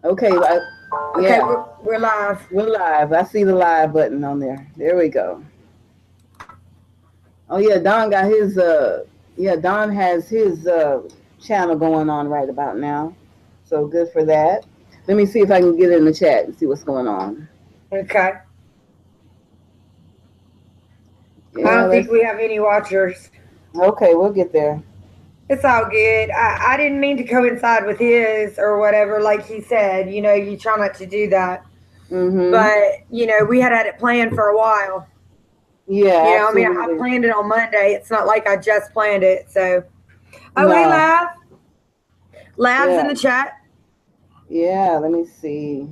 Okay, Okay, yeah, we're live. we're live. I see the live button on there. There we go. Oh yeah, Don got his yeah, Don has his channel going on right about now. So good for that. Let me see if I can get in the chat and see what's going on. Okay. I Yeah, don't think let's we have any watchers. okay, we'll get there. It's all good. I didn't mean to coincide with his or whatever, like he said. You try not to do that. Mm-hmm. But, we had it planned for a while. Yeah, I mean, I absolutely. planned it on Monday. It's not like I just planned it. So, oh, hey, No. Lav. Lav's in Yeah. the chat. Yeah, let me see.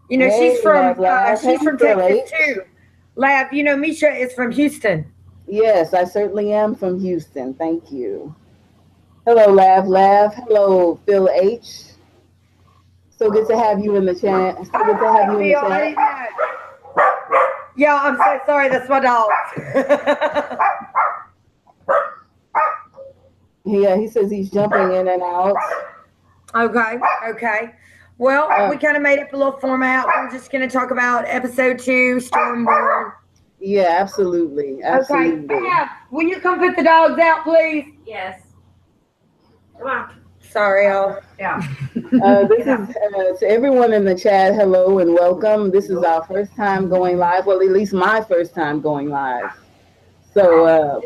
She's Hey, from Lav Lav. Hey, she's from Phil Texas H. too. Lav, Misha is from Houston. Yes, I certainly am from Houston. Thank you. Hello, Lav Lav. Hello, Phil H. So good to have you in the chat. So good to have Hey, you in the Phil, I chat. didn't know. Yeah, I'm so sorry. That's my dog. Yeah, he says he's jumping in and out. Okay, okay. Well, we Uh, kind of made up a little format. We're just going to talk about episode 2, Stormborn. yeah, absolutely, Okay, absolutely. Fab, will you come put the dogs out, please? Yes. Come on. Sorry, y'all. Yeah. This is to everyone in the chat. Hello and welcome. This is our first time going live. Well, at least my first time going live. So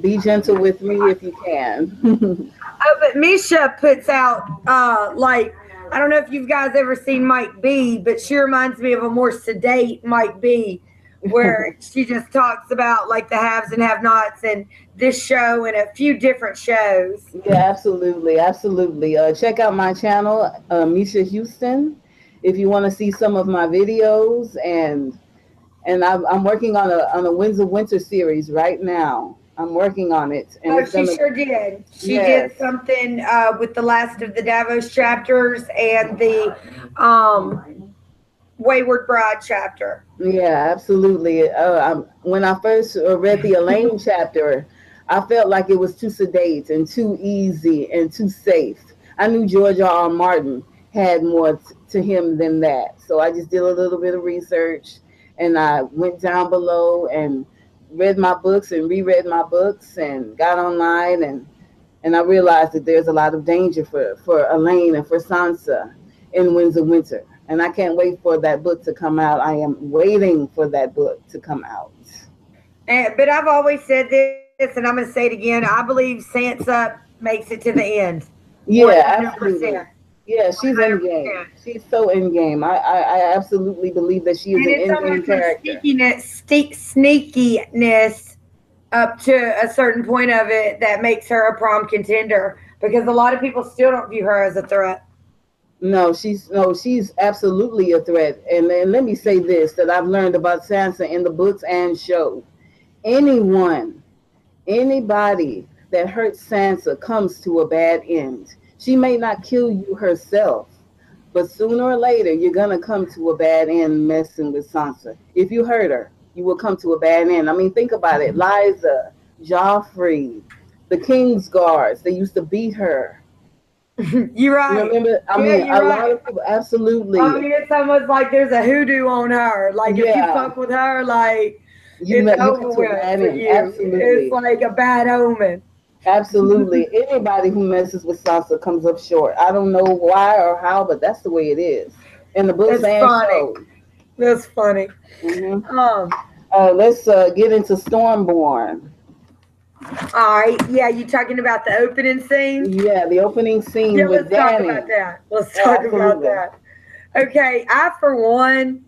be gentle with me if you can. Oh, but Misha puts out, like, I don't know if you guys ever seen Mike B, but she reminds me of a more sedate Mike B, where she just talks about like the haves and have nots and this show and a few different shows. Yeah, absolutely, absolutely. Check out my channel, Mischa Houston, if you want to see some of my videos. And I'm working on a Winds of Winter series right now. I'm working on it, and Oh, it's she gonna sure did. She yes, did something with the last of the Davos chapters and the Wayward Bride chapter. yeah, absolutely. When I first read the Elaine chapter, I felt like it was too sedate and too easy and too safe. I knew George R. R. Martin had more to him than that, so I just did a little bit of research, and I went down below and read my books and reread my books and got online and I realized that there's a lot of danger for Elaine and for Sansa in Winds of Winter. And I can't wait for that book to come out. I am waiting for that book to come out. But I've always said this, and I'm going to say it again. I believe Sansa makes it to the end. Yeah, 100%. absolutely. Yeah, she's in 100%. game. She's so in game. I absolutely believe that she is And an it's in game almost her character. sneakiness up to a certain point of it that makes her a prom contender because a lot of people still don't view her as a threat. No, she's absolutely a threat. And let me say this that I've learned about Sansa in the books and show. Anyone Anybody that hurts Sansa comes to a bad end. She may not kill you herself, but sooner or later you're gonna come to a bad end messing with Sansa. If you hurt her, you will come to a bad end. I mean, think about it. Liza, Joffrey, the King's Guards, they used to beat her. You're You right. remember? I Yeah, mean, you're a lot right. of people I absolutely. mean, it's almost like there's a hoodoo on her. Like if you Yeah, fuck with her, like it's you come over to a with bad for end. you. It's Absolutely. like a bad omen. Absolutely. Anybody who messes with salsa comes up short. I don't know why or how, but that's the way it is in the books That's and funny. shows. That's funny. Hmm. Um. Let's get into Stormborn. All right. Yeah, you talking about the opening scene? Yeah, the opening Yeah, scene with let's talk about Danny. that. Let's Yeah, talk about absolutely. that. Okay, I for one,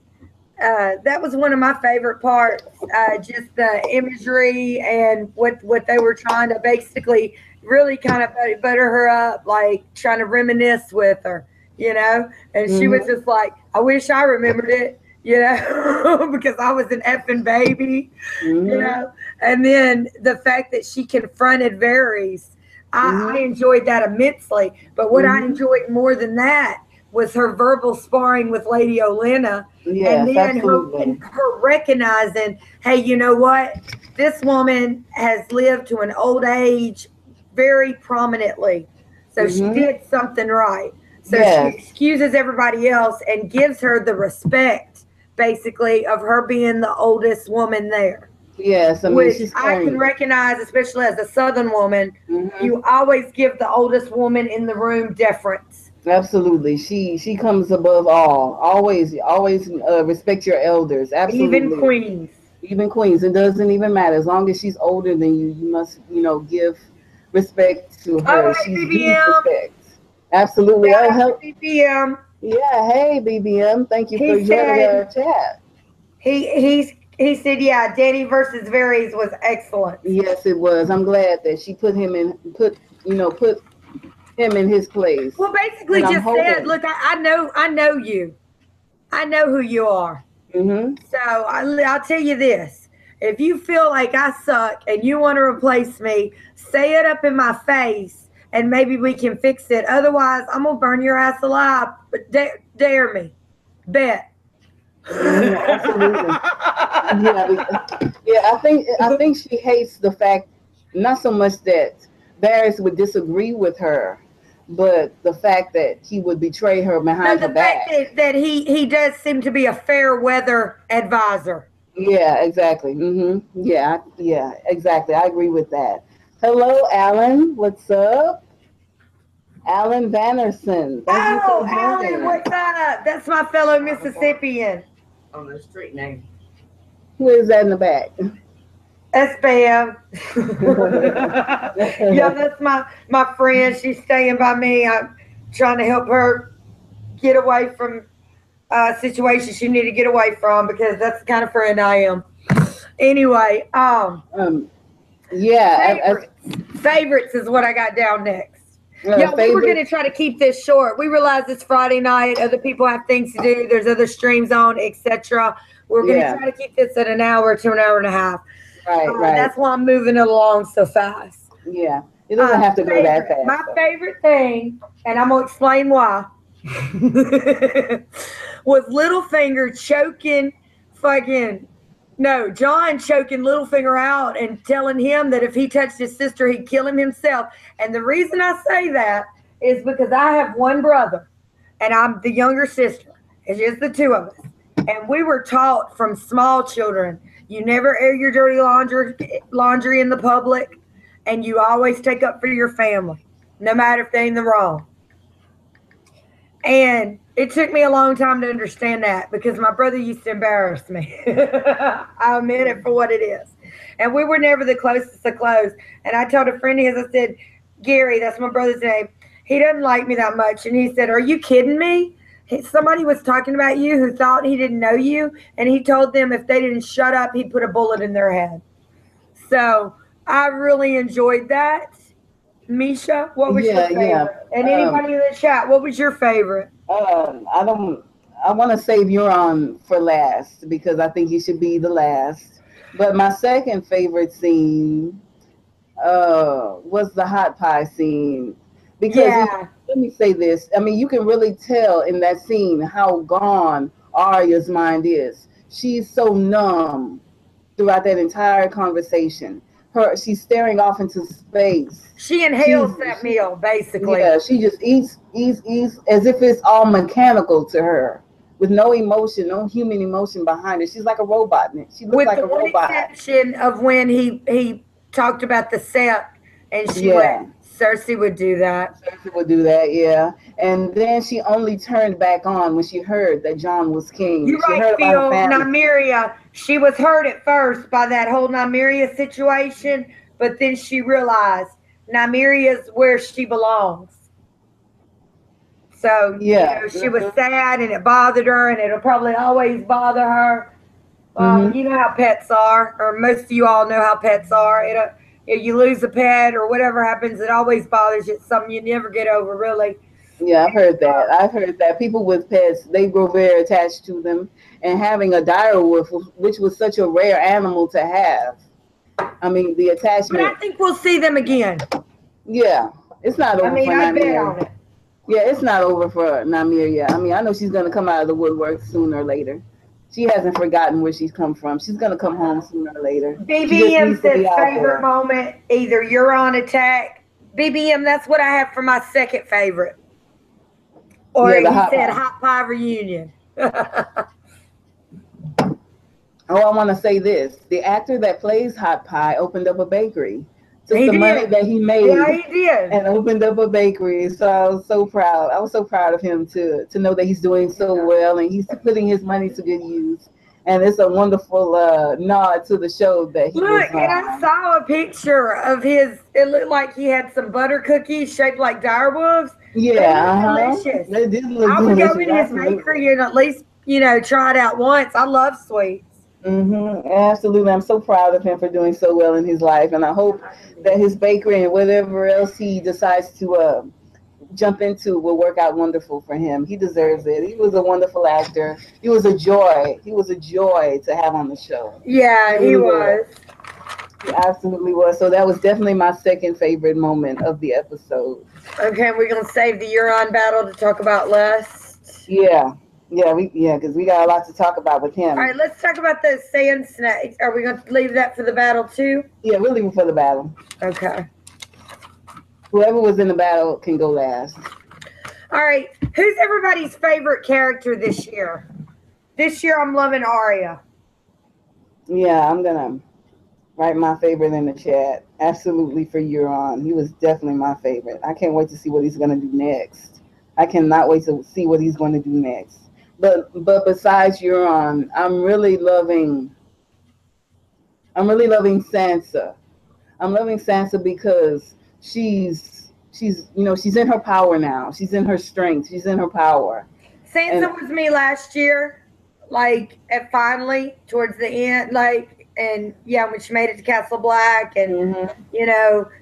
that was one of my favorite parts. Just the imagery and what they were trying to basically really kind of butter her up, like trying to reminisce with her, And she was Hmm. just like, "I wish I remembered it." Because I was an effing baby, you Hmm. know. And then the fact that she confronted Varys, I Hmm. enjoyed that immensely. But what I Hmm. enjoyed more than that was her verbal sparring with Lady Olenna, and Yes, then absolutely. her recognizing, hey, you know what? This woman has lived to an old age very prominently, so she Hmm. did something right. So she Yes, excuses everybody else and gives her the respect, basically, of her being the oldest woman there, yes. I mean, which she's I can carrying. recognize, especially as a Southern woman. Hmm. You always give the oldest woman in the room deference. Absolutely, she comes above all. Always, always respect your elders. Even Absolutely, queens. even queens. It doesn't even matter as long as she's older than you. You must, give respect to Oh, her. hey, She's due BBM. respect. Absolutely. Shout Oh, out to help. BBM. Yeah. Hey, BBM. Thank you He for joining said our chat. he said, yeah, Danny versus Varys was excellent. Yes, it was. I'm glad that she put him in his place, Well, basically and I'm just said, hoping. look, I know you. I know who you are. Hmm. So I'll tell you this. If you feel like I suck and you want to replace me, say it up in my face and maybe we can fix it. Otherwise, I'm going to burn your ass alive. But dare me. Bet. Hmm. Absolutely. Yeah, yeah. I think she hates the fact, not so much that Varys would disagree with her, but the fact that he would betray her No, behind her the fact back. that he does seem to be a fair weather advisor. Yeah, exactly. Yeah, yeah, exactly. I agree with that. Hello, Alan. What's up? Alan Vannerson. Thank you for Oh, Alan, joining. what's up? That's my fellow Mississippian. On the street name. Who is that in the back? That's Bam. Yeah, that's my friend. She's staying by me. I'm trying to help her get away from a situation she need to get away from because that's the kind of friend I am. Anyway, um, yeah, favorites. Favorites is what I got down next. Yeah, we were gonna favorites. try to keep this short. We realize it's Friday night. Other people have things to do. There's other streams on, etc. We're gonna Yeah, try to keep this at an hour to an hour and a half. right, right. That's why I'm moving it along so fast. Yeah, it doesn't have to go that My fast, though. favorite thing, and I'm gonna explain why, was Littlefinger choking fucking no, John choking Littlefinger out and telling him that if he touched his sister, he'd kill him himself. And the reason I say that is because I have one brother and I'm the younger sister. It's just the two of us. And we were taught from small children, you never air your dirty laundry in the public, and you always take up for your family, no matter if they're in the wrong. And it took me a long time to understand that because my brother used to embarrass me. I admit it for what it is. And we were never the closest to close. And I told a friend of his, I said, Gary, that's my brother's name. He doesn't like me that much. And he said, are you kidding me? Somebody was talking about you who thought he didn't know you. And he told them if they didn't shut up, he'd put a bullet in their head. So I really enjoyed that. Misha, what was your Yeah, yeah. favorite? And anybody in the chat, what was your favorite? I don't. I want to save Euron for last because I think he should be the last. But my second favorite scene was the hot pie scene because Yeah. let me say this. I mean, you can really tell in that scene how gone Arya's mind is. She's so numb throughout that entire conversation. She's staring off into space. She She's inhales that she, meal, basically. yeah, she just eats as if it's all mechanical to her, with no emotion, no human emotion behind it. She's like a robot. She looks With like the a one robot. exception of when he talked about the set and she Yeah, went, Cersei would do that. Cersei would do that. Yeah, and then she only turned back on when she heard that John was king. You're She right, heard about her Phil. family. Nymeria, she was hurt at first by that whole Nymeria situation, but then she realized Nymeria's where she belongs. So, Yeah. she was sad and it bothered her, and it'll probably always bother her. Hmm. You know how pets are, or most of you all know how pets are. If you lose a pet or whatever happens, it always bothers you. It's something you never get over, really. Yeah, I've heard that. Uh, I've heard that people with pets, they grow very attached to them, and having a direwolf, which was such a rare animal to have. I mean, the but I attachment. think we'll see them again. Yeah, it's not I over mean, for I bet Nymeria. on it. Yeah, it's not over for Nymeria. I mean, I know she's gonna come out of the woodwork sooner or later. She hasn't forgotten where she's come from. She's gonna come home sooner or later. She just BBM needs to says be out favorite there. moment, either you're on attack. BBM, that's what I have for my second favorite. Or Yeah, the he hot said pie. hot pie reunion. Oh, I want to say this. The actor that plays Hot Pie opened up a bakery, took He the money did. that he Yeah, made he did. and opened up a bakery. So I was so proud. I was so proud of him to know that he's doing so well and he's putting his money to good use. And it's a wonderful nod to the show that he was Look, and I saw a picture of his. It looked like he had some butter cookies shaped like dire wolves. They Yeah, look uh-huh. delicious. They did look I would go delicious, in his absolutely. bakery and at least, try it out once. I love sweets. Absolutely. I'm so proud of him for doing so well in his life. And I hope that his bakery and whatever else he decides to jump into will work out wonderful for him. He deserves it. He was a wonderful actor. He was a joy. He was a joy to have on the show. He Yeah, he really was. was. He absolutely was. So that was definitely my second favorite moment of the episode. Okay, we're gonna save the Euron battle to talk about last. Yeah. Yeah, because we got a lot to talk about with All him. right, let's talk about the sand snakes. Are we gonna leave that for the battle too? Yeah, we're leaving for the battle. Okay. Whoever was in the battle can go last. All right. Who's everybody's favorite character this year? This year, I'm loving Arya. Yeah, I'm gonna write my favorite in the chat. Absolutely for Euron. He was definitely my favorite. I can't wait to see what he's gonna do next. I cannot wait to see what he's going to do next. But besides Euron, I'm really loving Sansa. I'm loving Sansa because she's in her power now. She's in her strength. She's in her power. And Sansa was me last year, like at finally towards the end, like and yeah, when she made it to Castle Black and hmm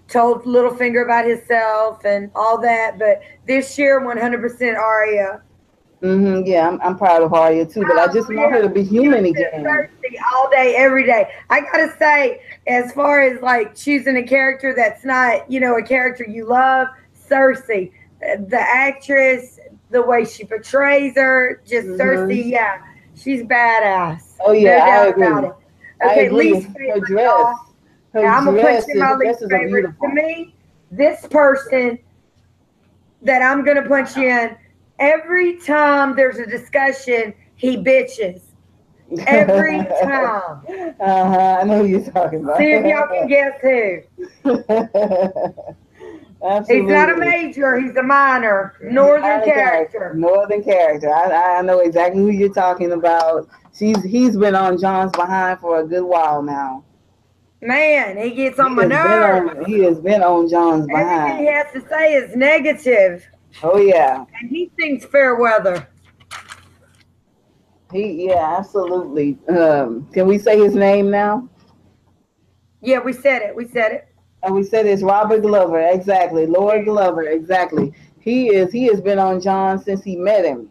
told Littlefinger about himself and all that. But this year, 100% Arya. yeah, I'm proud of Arya too, but I Oh just want her yeah, to be she was human just again. thirsty all day, every day. I gotta say, as far as like choosing a character that's not, a character you love, Cersei, the actress, the way she portrays her, just hmm Cersei, yeah, she's badass, Oh no yeah, I doubt about agree. it. I Okay, agree. least Her favorite, dress, y'all. her Now I'm gonna punch dress, in my her least dresses are favorite. To beautiful. me, this person that I'm gonna punch in every time there's a discussion, he bitches. Every time. I know who you're talking See about. if y'all can guess who. He's not a Absolutely. major, he's a minor. Northern Minor character, character. northern character. I know exactly who you're talking about. He's been on John's behind for a good while now. Man, he gets on my nerves. He has been on John's Everything he behind. has to say is negative, Oh yeah. and he thinks fair weather. Yeah, absolutely. Can we say his name now? Yeah, we said it. We said it. And we said it's Robert Glover, exactly. Lord Glover, exactly. He has been on John since he met him.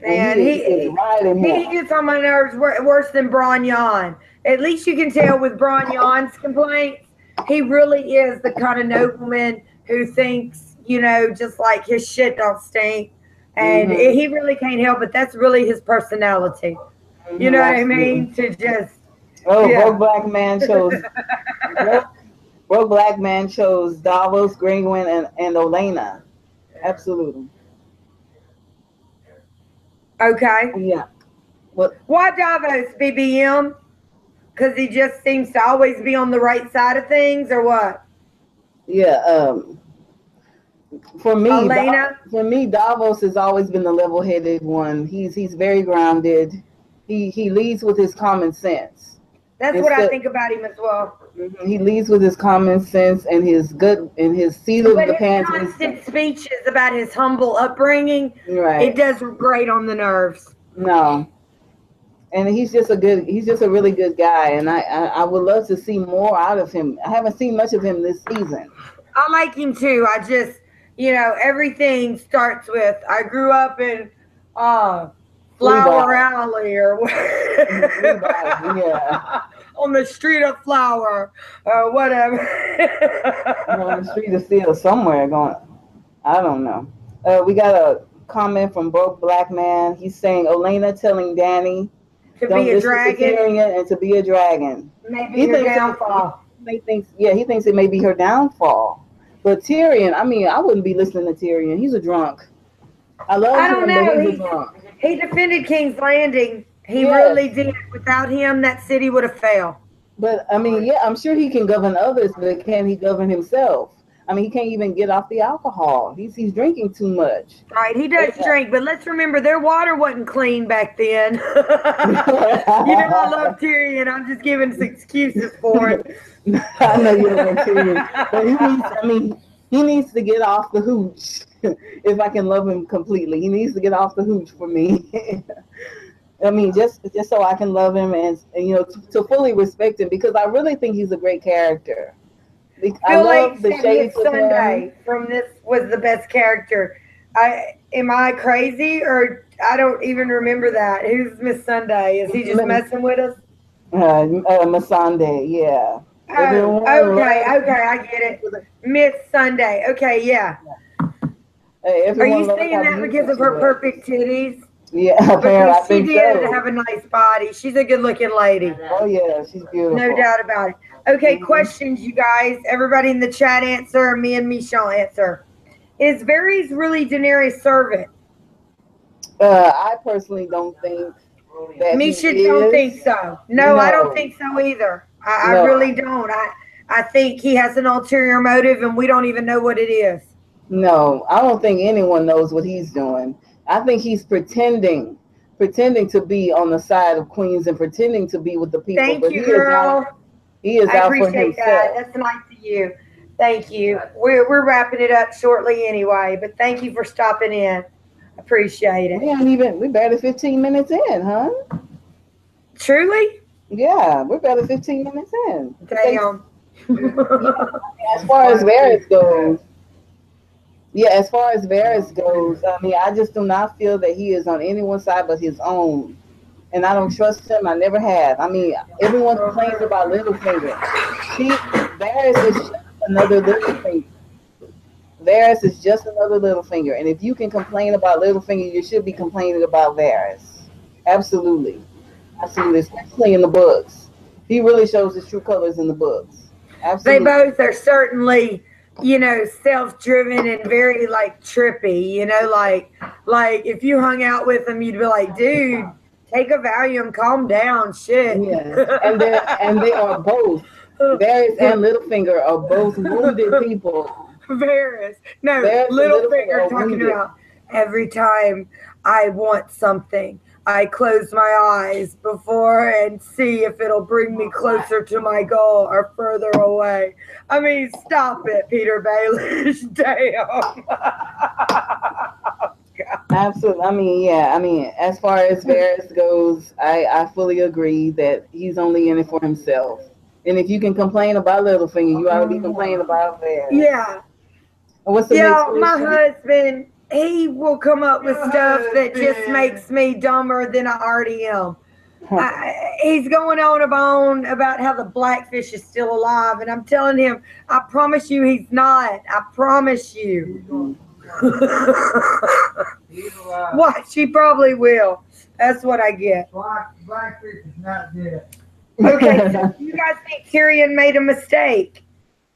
And Man, he is riding he him. gets on my nerves worse than Brognon. At least you can tell with Brognon's complaints, he really is the kind of nobleman who thinks, just like his shit don't stink. And hmm he really can't help it. That's really his personality. You know what I absolutely. mean? To just, Oh, yeah. Broke, broke Black Man chose Davos, Greenwin, and Olena. Absolutely. Okay. Yeah. Well, Why Davos, BBM? Because he just seems to always be on the right side of things, or what? yeah. For me, Elena? Davos has always been the level-headed one. He's very grounded. He leads with his common sense. That's what I Instead, think about him as well. he leads with his common sense and his seat of But the his pants wisdom. constant speeches about his humble upbringing, it Right. does great on the nerves. No. And he's just a really good guy, and I would love to see more out of him. I haven't seen much of him this season. I like him too. I just, everything starts with I grew up in uh, Flower Fleabag. Alley or Fleabag, yeah. on the street of Flower or whatever. On the street of steel somewhere going. I don't know. We got a comment from Broke Black Man. He's saying Elena telling Danny, To "Don't be a listen to dragon, Tyrion and to be a dragon." maybe He your thinks downfall. he thinks it may be her downfall. But Tyrion, I mean, I wouldn't be listening to Tyrion. He's a drunk. I I loved don't him, but know. he was wrong. He defended King's Landing. He Yes, really did. Without him, that city would have failed. but I mean, yeah, I'm sure he can govern others, but can he govern himself? I mean, he can't even get off the alcohol. He's drinking too much. Right, he does drink, but let's remember their water wasn't clean back then. I love Tyrion. I'm just giving some excuses for it. I know you don't want to, but he needs. I mean, he needs to get off the hooch. If I can love him completely, he needs to get off the hooch for me. I mean, just so I can love him and to fully respect him because I really think he's a great character. I Phil Lake love the said Miss shades of him. Sunday from this was the best character. Am I crazy or I don't even remember that? Who's Miss Sunday? Is he just messing with us? Masande, yeah. Oh, Everyone okay, loves. okay, I get it. Miss Sunday. Okay, yeah. Are Everyone you loves saying how that because beautiful of she her was. perfect titties? Yeah, apparently Because I she think did so. have a nice body. She's a good looking lady. Oh yeah, she's No beautiful. doubt about it. Okay, Hmm. questions, you guys. Everybody in the chat answer. Me and Misha answer. Is Varys really Daenerys' servant? I personally don't think that he Misha don't is. think so. No, I don't No, think so either. I no, really don't. I think he has an ulterior motive and we don't even know what it is. no. I don't think anyone knows what he's doing. I think he's pretending to be on the side of Queens and pretending to be with the people, Thank but you, girl. he is I out for appreciate that. himself. That's nice of you. Thank you. We're wrapping it up shortly anyway, but thank you for stopping in. Appreciate it. We barely 15 minutes in, huh? Truly? Yeah, we're barely 15 minutes in. Say, Damn. yeah, as far as Varys goes, yeah, as far as Varys goes, I mean, I just do not feel that he is on anyone's side but his own. And I don't trust him. I never have. I mean, everyone complains about Littlefinger. He Varys is just another Littlefinger. Varys is just another Littlefinger. And if you can complain about Littlefinger, you should be complaining about Varys. Absolutely. Absolutely. Especially in the books. He really shows his true colors in the books. They Absolutely. both are certainly, self-driven and very like trippy, like if you hung out with them, you'd be like, dude, take a Valium, calm down, shit. Yeah. And they are both. Varys and Littlefinger are both wounded people. Varys. No, Varys and Littlefinger Littlefinger are talking wounded. about every time I want something, I close my eyes before and see if it'll bring me closer to my goal or further away. I mean, stop it, Peter Baelish. Damn. Absolutely. I mean, yeah. I mean, as far as Varys goes, I fully agree that he's only in it for himself. And if you can complain about Littlefinger, you ought to be complaining about Varys. Yeah. And what's the next Yeah, my question? husband, he will come up with stuff that just makes me dumber than I already am. He's going on about how the blackfish is still alive, and I'm telling him, I promise you he's not. I promise you. What? She probably will. That's what I get. Blackfish is not dead. Okay, so you guys think Tyrion made a mistake?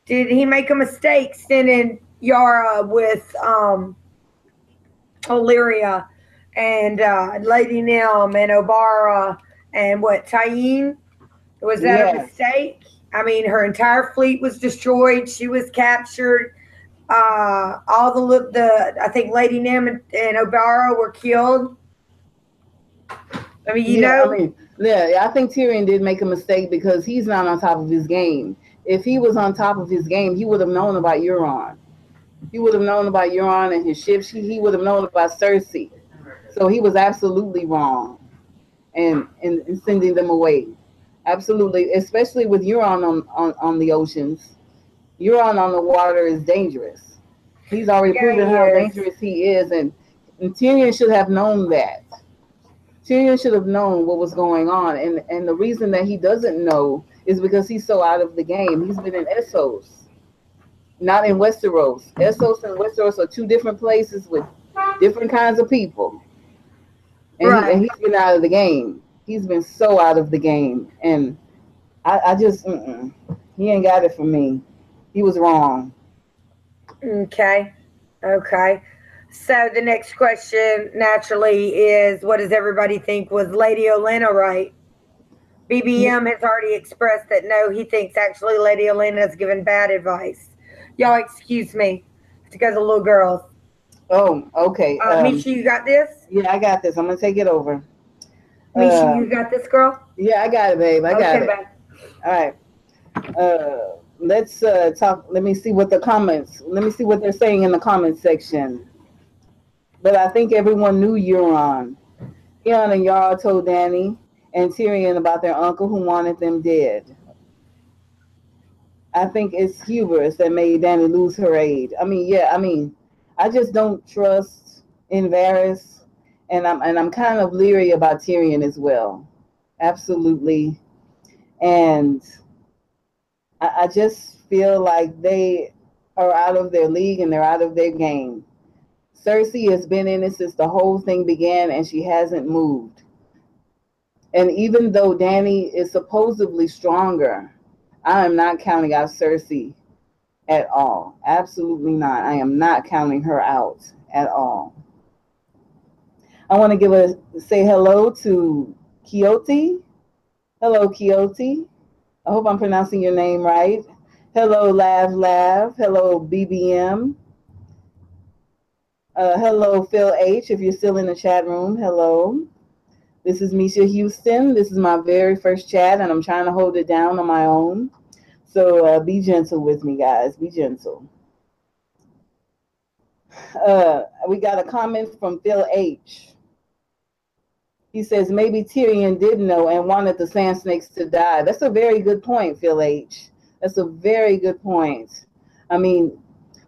Did he make a mistake sending Yara with Illyria and Lady Nim and Obara and what, Tyene? Was that a Yes. mistake? I mean, her entire fleet was destroyed. She was captured. All the I think Lady Nim and Obara were killed. I mean, Yeah, I mean, yeah, I think Tyrion did make a mistake because he's not on top of his game. If he was on top of his game, he would have known about Euron. He would have known about Euron and his ships. He would have known about Cersei. So he was absolutely wrong in sending them away. Absolutely, especially with Euron on the oceans. Euron on the water is dangerous. He's already yeah, proven he how is. dangerous he is, and Tyrion should have known that. Tyrion should have known what was going on, and the reason that he doesn't know is because he's so out of the game. He's been in Essos, not in Westeros. Essos and Westeros are two different places with different kinds of people, and Right. he's been out of the game. He's been so out of the game, and I just he ain't got it for me. He was wrong. Okay. Okay. So the next question naturally is, what does everybody think? Was Lady Olenna right? BBM has already expressed that no, he thinks actually Lady Olenna has given bad advice. Y'all excuse me, to go to the little girls. Oh, okay. Misha, you got this? Yeah, I got this. I'm gonna take it over. Misha, you Um, got this, girl? yeah, I got it, babe. I got Okay, it. bye. All right. Let's talk. Let me see what the comments. Let me see what they're saying in the comments section. But I think everyone knew Euron. Theon and Yara told Dany and Tyrion about their uncle who wanted them dead. I think it's hubris that made Dany lose her aid. I mean, yeah, I mean, I just don't trust in Varys, and I'm kind of leery about Tyrion as well. Absolutely, and I just feel like they are out of their league and they're out of their game. Cersei has been in it since the whole thing began, and she hasn't moved. And even though Dany is supposedly stronger, I am not counting out Cersei at all. Absolutely not. I am not counting her out at all. I want to say hello to Quixote. Hello, Quixote. I hope I'm pronouncing your name right. Hello, Lav Lav. Hello, BBM. Hello, Phil H. If you're still in the chat room, hello. This is Mischa Houston. This is my very first chat, and I'm trying to hold it down on my own. So be gentle with me, guys. Be gentle. We got a comment from Phil H. He says maybe Tyrion did know and wanted the Sand Snakes to die. That's a very good point, Phil H. That's a very good point. I mean,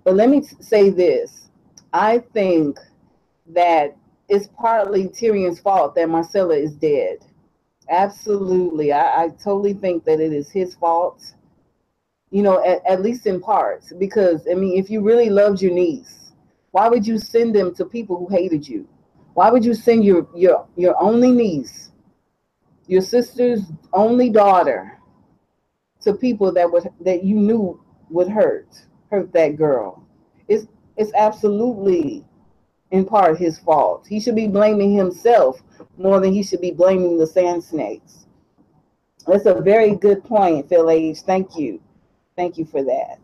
but let me say this. I think that it's partly Tyrion's fault that Marcella is dead. Absolutely. I totally think that it is his fault, at least in parts. Because, I mean, if you really loved your niece, why would you send them to people who hated you? Why would you send your only niece, your sister's only daughter, to people that you knew would hurt that girl? It's absolutely in part his fault. He should be blaming himself more than he should be blaming the Sand Snakes. That's a very good point, Phil H. Thank you. Thank you for that.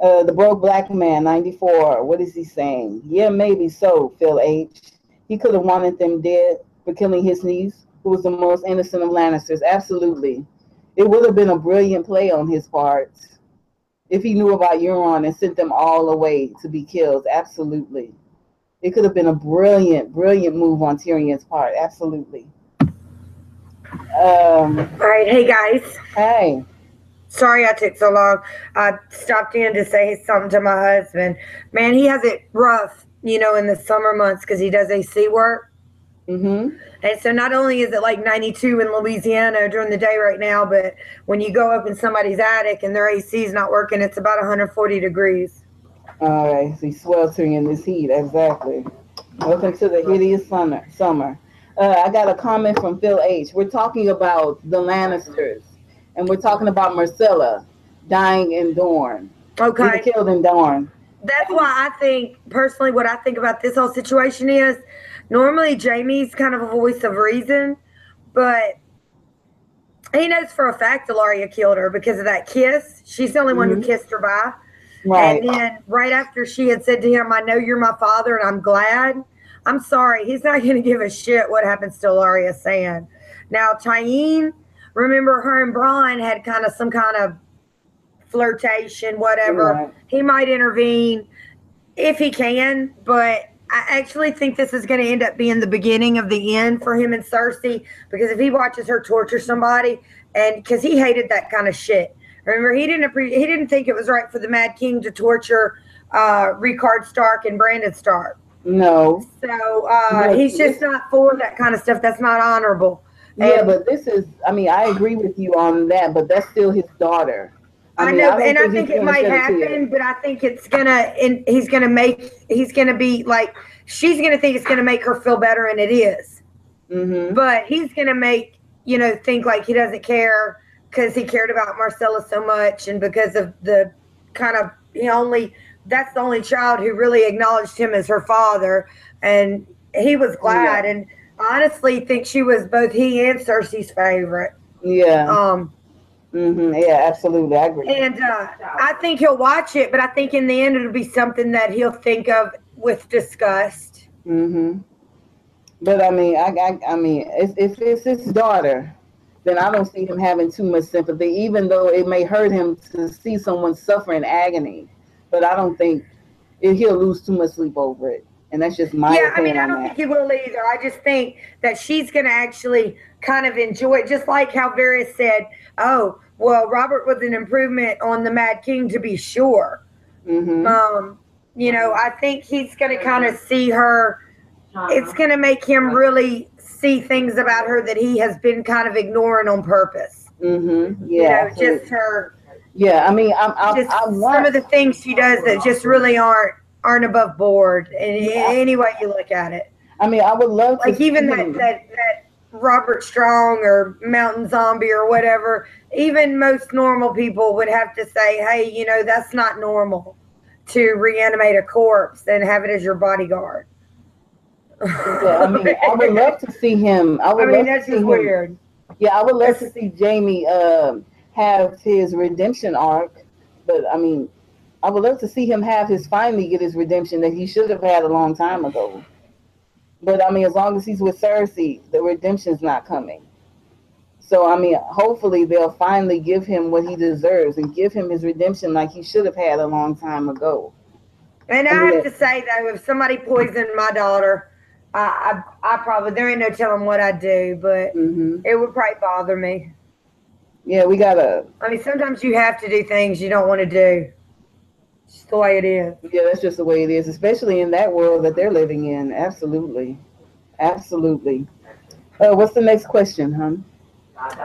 The broke black man, 94. What is he saying? Yeah, maybe so, Phil H. He could have wanted them dead for killing his niece, who was the most innocent of Lannisters. Absolutely. It would have been a brilliant play on his part if he knew about Euron and sent them all away to be killed. Absolutely. It could have been a brilliant, brilliant move on Tyrion's part. Absolutely. All right. Hey, guys. Hey. Sorry I took so long. I stopped in to say something to my husband. Man, he has it rough, in the summer months because he does AC work. Mm-hmm. And so not only is it like 92 in Louisiana during the day right now, but when you go up in somebody's attic and their AC is not working, it's about 140 degrees. All right. So he's sweltering in this heat. Exactly. Welcome to the hideous summer. I got a comment from Phil H. We're talking about the Lannisters. And we're talking about Marcella dying in Dorne. Okay. Being killed in Dorne. That's why I think, personally, what I think about this whole situation is, normally Jaime's kind of a voice of reason, but he knows for a fact Ilaria killed her because of that kiss. She's the only one who kissed her by. Right. And then right after she had said to him, I know you're my father and I'm glad. I'm sorry. He's not going to give a shit what happens to Ilaria Sand. Now, Tyene, remember her and Bronn had kind of some kind of flirtation, whatever. Right. He might intervene if he can, but I actually think this is going to end up being the beginning of the end for him and Cersei, because if he watches her torture somebody, and because he hated that kind of shit. Remember, he didn't think it was right for the Mad King to torture Rickard Stark and Brandon Stark. No. So he's just not for that kind of stuff. That's not honorable. Yeah, but this is, I mean, I agree with you on that, but that's still his daughter. I know, and I think it might happen, but I think it's gonna, and he's gonna be like, she's gonna think it's gonna make her feel better, and it is. Mm-hmm. But he's gonna make, think like he doesn't care because he cared about Marcella so much, and because of the kind of, he only that's the only child who really acknowledged him as her father, and he was glad. Yeah. And I honestly think she was both he and Cersei's favorite. Yeah. Um, Yeah, absolutely. I agree. and I think he'll watch it, but I think in the end it'll be something that he'll think of with disgust. hmm But I mean, if it's his daughter, then I don't see him having too much sympathy, even though it may hurt him to see someone suffer in agony. But I don't think he'll lose too much sleep over it, and that's just my Yeah, I mean, opinion I on don't think that. he will either. I just think that she's going to actually kind of enjoy it, just like how Varys said, "Oh, well, Robert was an improvement on the Mad King to be sure." hmm Um, I think he's going to kind of see her. It's going to make him really see things about her that he has been kind of ignoring on purpose. Yeah, Just absolutely. her, Yeah, I mean, just I some want. of the things she does that just really aren't above board in Yeah, any way you look at it. I mean, I would love to Like see even him. that Robert Strong or Mountain Zombie or whatever, even most normal people would have to say, hey, that's not normal to reanimate a corpse and have it as your bodyguard. Yeah, I mean, I would love to see him. I I would mean, love to that's see just him. weird. Yeah, I would love to It's, see Jamie have his redemption arc. But I mean, I would love to see him have his finally get his redemption that he should have had a long time ago. But I mean, as long as he's with Cersei, the redemption's not coming. So I mean, hopefully they'll finally give him what he deserves and give him his redemption like he should have had a long time ago. and I I mean, have to say though, if somebody poisoned my daughter, I probably there ain't no telling what I'd do, but hmm it would probably bother me. yeah, we gotta. I mean, sometimes you have to do things you don't want to do. It's just the way it is. Yeah, that's just the way it is, especially in that world that they're living in. Absolutely, absolutely. What's the next question, hon?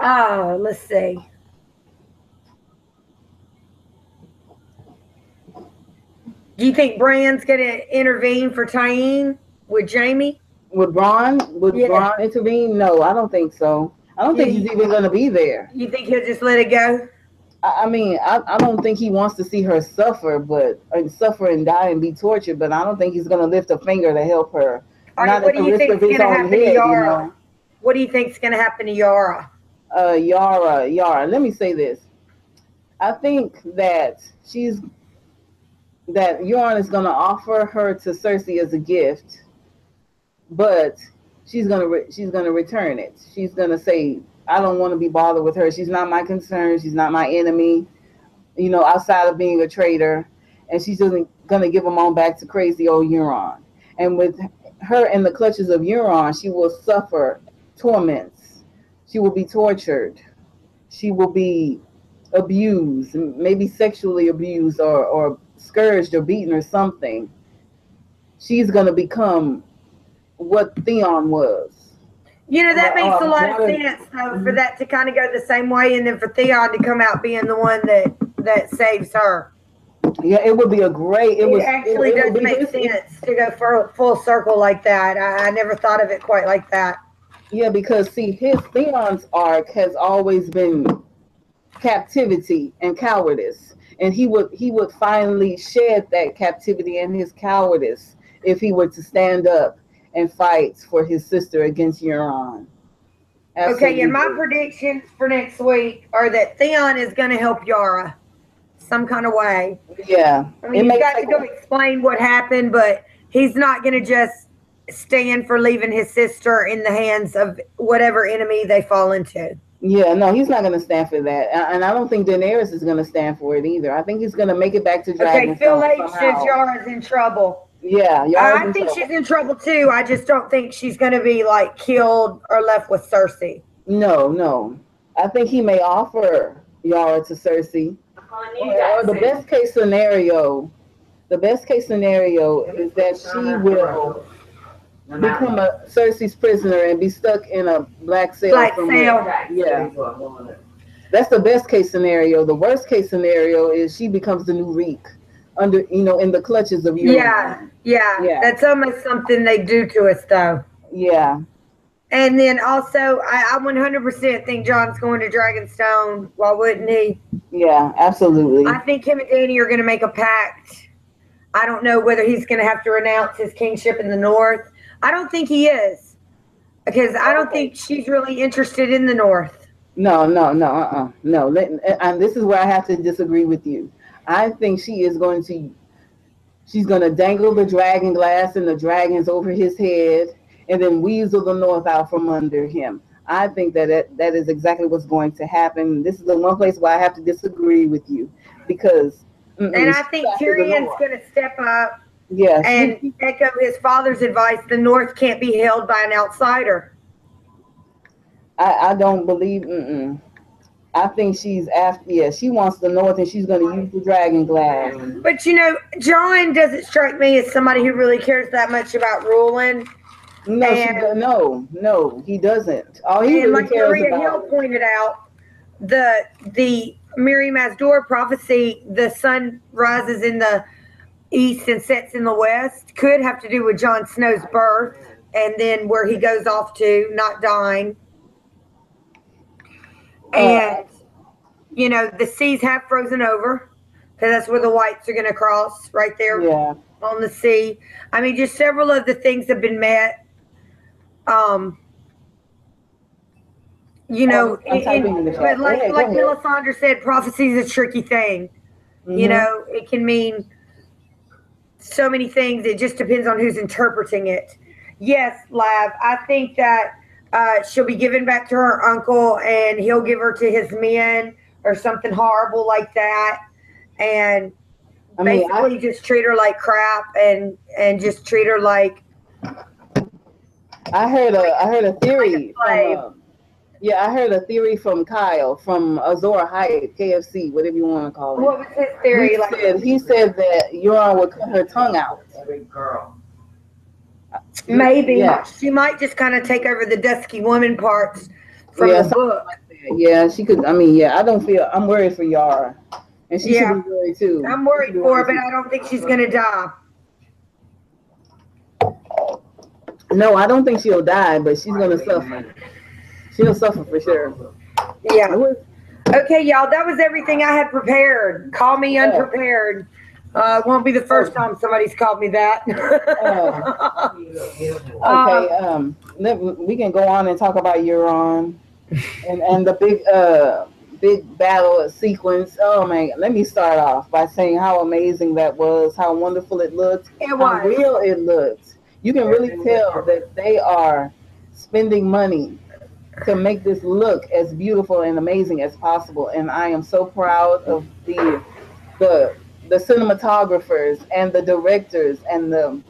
Oh, let's see. Do you think Bran's going to intervene for Tyene with Jamie? Would Braun Yeah. intervene? No, I don't think so. I don't think he's You, even gonna be there. you think he'll just let it go? I mean, I don't think he wants to see her suffer, but suffer and die and be tortured. But I don't think he's gonna lift a finger to help her, All right, not what at do the you risk of think's his going to own happen to head, you Yara? know. What do you think's going to happen to Yara? Yara. Let me say this. I think that Euron is gonna offer her to Cersei as a gift, but she's gonna return it. She's gonna say, "I don't want to be bothered with her. She's not my concern. She's not my enemy. Outside of being a traitor," and she's just gonna give them on back to crazy old Euron. And with her in the clutches of Euron, she will suffer torments. She will be tortured. She will be abused, maybe sexually abused or scourged or beaten or something. She's gonna become what Theon was. That makes a lot of Modern, sense, though, for that to kind of go the same way, and then for Theon to come out being the one that saves her. yeah, it would be a great. It actually It would does be make his. sense to go for full circle like that. I never thought of it quite like that. Yeah, because see, his Theon's arc has always been captivity and cowardice, and he would finally shed that captivity and his cowardice if he were to stand up and fight for his sister against Euron. Okay, and my Absolutely. predictions for next week are that Theon is going to help Yara some kind of way. Yeah, I mean, it he's may got to take. go explain what happened, but he's not going to just stand for leaving his sister in the hands of whatever enemy they fall into. Yeah, no, he's not going to stand for that, and I don't think Daenerys is going to stand for it either. I think he's going to make it back to Okay, Phil Dragonstone H says somehow. Yara's in trouble. Yeah, Yara's I in think she's trouble. in trouble too. I just don't think she's going to be like killed or left with Cersei. No, no. I think he may offer Yara to Cersei, or the best case scenario. The best case scenario is that she will become a Cersei's prisoner and be stuck in a black sail Black somewhere. Sail. Yeah, that's the best case scenario. The worst case scenario is she becomes the new Reek, in the clutches of Yeah, Euron. yeah. Yeah, That's almost something they do to us though. yeah, And then also, I 100% think John's going to Dragonstone. Why wouldn't he? yeah, I absolutely. think him and Danny are going to make a pact I don't know whether he's going to have to renounce his kingship in the North. I don't think he is, because I don't think she's really interested in the North. No. And this is where I have to disagree with you. I think she's going to dangle the dragon glass and the dragons over his head, and then weasel the North out from under him. I think that is exactly what's going to happen. This is the one place where I have to disagree with you, because and I think Tyrion's going to step up, and echo his father's advice. The North can't be held by an outsider. I don't believe. I think she's after. Yeah, she wants the North, and she's going to use the dragon glass. But John doesn't strike me as somebody who really cares that much about ruling. No, he doesn't. All he really like cares Maria about. Hill pointed out, the Miriam Mazdor prophecy, the sun rises in the east and sets in the west, could have to do with Jon Snow's birth, and then where he goes off to, not dying. And, the seas have frozen over, because that's where the whites are going to cross, right there on the sea. I mean, just several of the things have been met. But like Melisandre said, prophecy is a tricky thing. Mm-hmm. It can mean so many things. It just depends on who's interpreting it. Yes, Lav, I think that she'll be given back to her uncle, and he'll give her to his men or something horrible like that, and basically just treat her like crap, and just treat her like. I heard a theory I heard a theory from Kyle from Azor Hyatt, KFC, whatever you want to call it. What was his theory? He said that Euron would cut her tongue out. Maybe. Yeah. She might just kind of take over the dusky woman parts from the book. Like that. She could. I'm worried for Yara. And she should be worried too. I'm worried for her, but I don't think she's going to die. No, I don't think she'll die, but she's going to suffer. She'll suffer for sure. Yeah. Okay, y'all, that was everything I had prepared. Call me unprepared. It won't be the first time somebody's called me that. We can go on and talk about Euron and the big battle sequence. Oh man, let me start off by saying how amazing that was, how wonderful it looked, how real it looked. You can really tell that they are spending money to make this look as beautiful and amazing as possible. And I am so proud of the cinematographers and the directors and the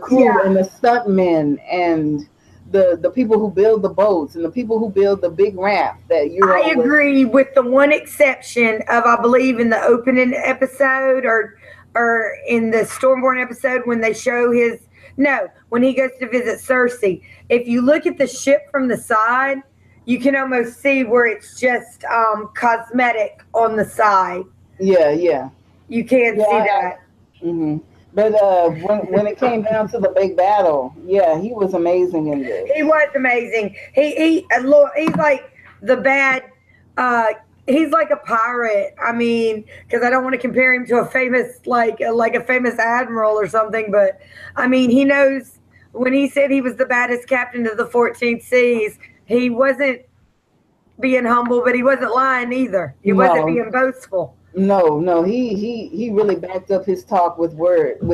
crew and the stuntmen and the people who build the boats and the people who build the big ramp that I agree with the one exception of, I believe, in the opening episode or in the Stormborn episode when they show when he goes to visit Cersei. If you look at the ship from the side, you can almost see where it's just cosmetic on the side. Yeah. You can't see that. Mm-hmm. But when it came down to the big battle, he was amazing in this. He was amazing. He's like the bad. He's like a pirate. I mean, because I don't want to compare him to a famous like a famous admiral or something, but I mean, he knows when he said he was the baddest captain of the 14th seas. He wasn't being humble, but he wasn't lying either. He wasn't being boastful. No, he really backed up his talk with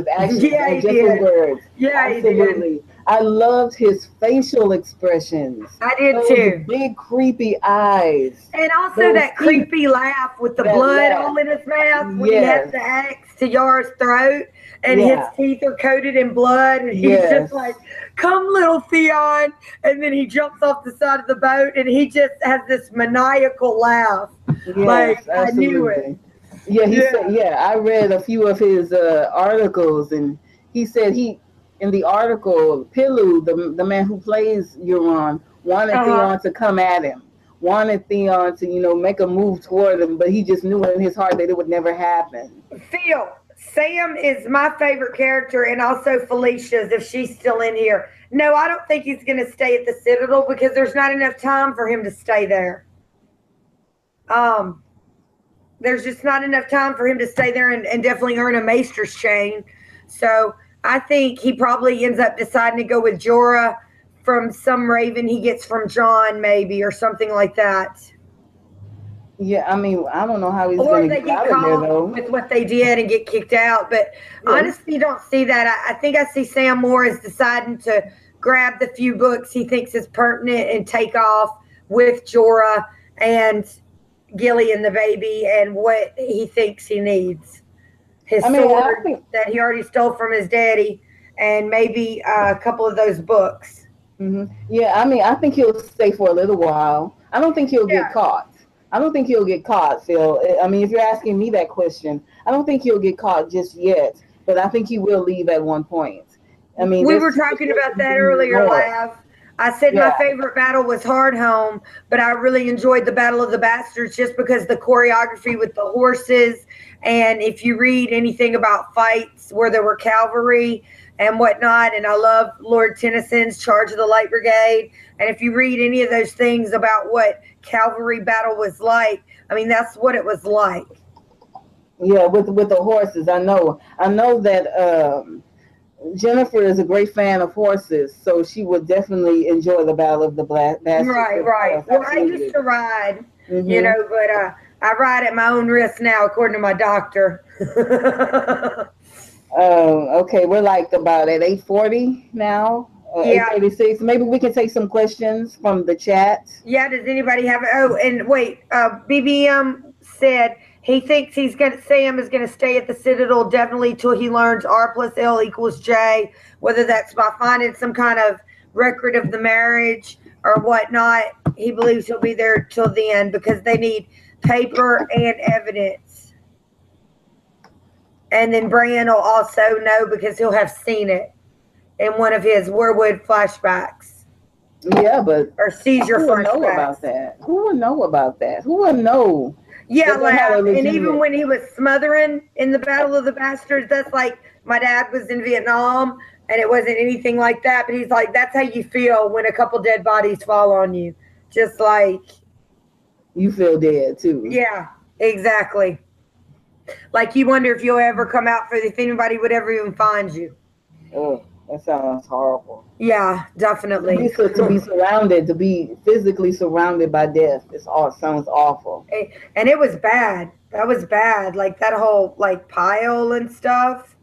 actions and just with words. Yeah, absolutely. He did. I loved his facial expressions. I did too. Big creepy eyes, and also that creepy laugh with the blood all in his mouth when he has the axe to Yara's throat, and his teeth are coated in blood, and he's just like, "Come, little Theon," and then he jumps off the side of the boat, and he just has this maniacal laugh. Yes, absolutely. I knew it. Said, I read a few of his articles, and he said in the article, Pilu, the man who plays Euron, wanted Theon to come at him, wanted Theon to, make a move toward him, but he just knew in his heart that it would never happen. Phil, Sam is my favorite character, and also Felicia's, if she's still in here. No, I don't think he's going to stay at the Citadel because there's not enough time for him to stay there. there's just not enough time for him to stay there and definitely earn a maester's chain. So I think he probably ends up deciding to go with Jorah from some raven he gets from John, maybe, or something like that. Yeah, I mean, I don't know how he's Or gonna they get get out of there caught though. with what they did and get kicked out. But Yeah. honestly, don't see that. I think I see Sam Moore as deciding to grab the few books he thinks is pertinent and take off with Jorah and Gilly and the baby and what he thinks he needs. His I mean, I sword think. that he already stole from his daddy, and maybe a couple of those books. Yeah, I mean, I think he'll stay for a little while. I don't think he'll get Yeah. caught. I don't think he'll get caught, Phil. I mean, if you're asking me that question, I don't think he'll get caught just yet. But I think he will leave at one point. I mean, We there's were too much talking work about to that do earlier, north. Lav. I said my Yeah. favorite battle was Hardhome, but I really enjoyed the Battle of the Bastards just because the choreography with the horses. And if you read anything about fights where there were cavalry and whatnot, and I love Lord Tennyson's Charge of the Light Brigade. And if you read any of those things about what cavalry battle was like, I mean, that's what it was like. Yeah, with the horses, I know that Jennifer is a great fan of horses, so she would definitely enjoy the Battle of the Bastards Right, of right. course, Well, I used absolutely. to ride, Hmm. but I ride at my own risk now, according to my doctor. Okay, we're like about at 8:40 now, eight Yeah, thirty six. Maybe we can take some questions from the chat. yeah. Does anybody have? Oh, and wait. BBM said he thinks Sam is gonna stay at the Citadel definitely till he learns R plus L equals J. Whether that's by finding some kind of record of the marriage or whatnot, he believes he'll be there till the end because they need paper and evidence. And then Bran will also know because he'll have seen it in one of his Weirwood flashbacks Yeah, but or seizure who would know about flashbacks. that? Who would know about that? Who would know Yeah, that they had a laugh. And even legitimate? when he was smothering in the Battle of the Bastards, that's like my dad was in Vietnam and it wasn't anything like that. But he's like, that's how you feel when a couple dead bodies fall on you. Just like, You feel dead too. yeah, exactly. Like you wonder if you'll ever come out for if anybody would ever even find you. Oh, that sounds horrible. Yeah, definitely. To be surrounded, to be physically surrounded by death, it's all sounds awful. And it was bad. That was bad. Like that whole like pile and stuff.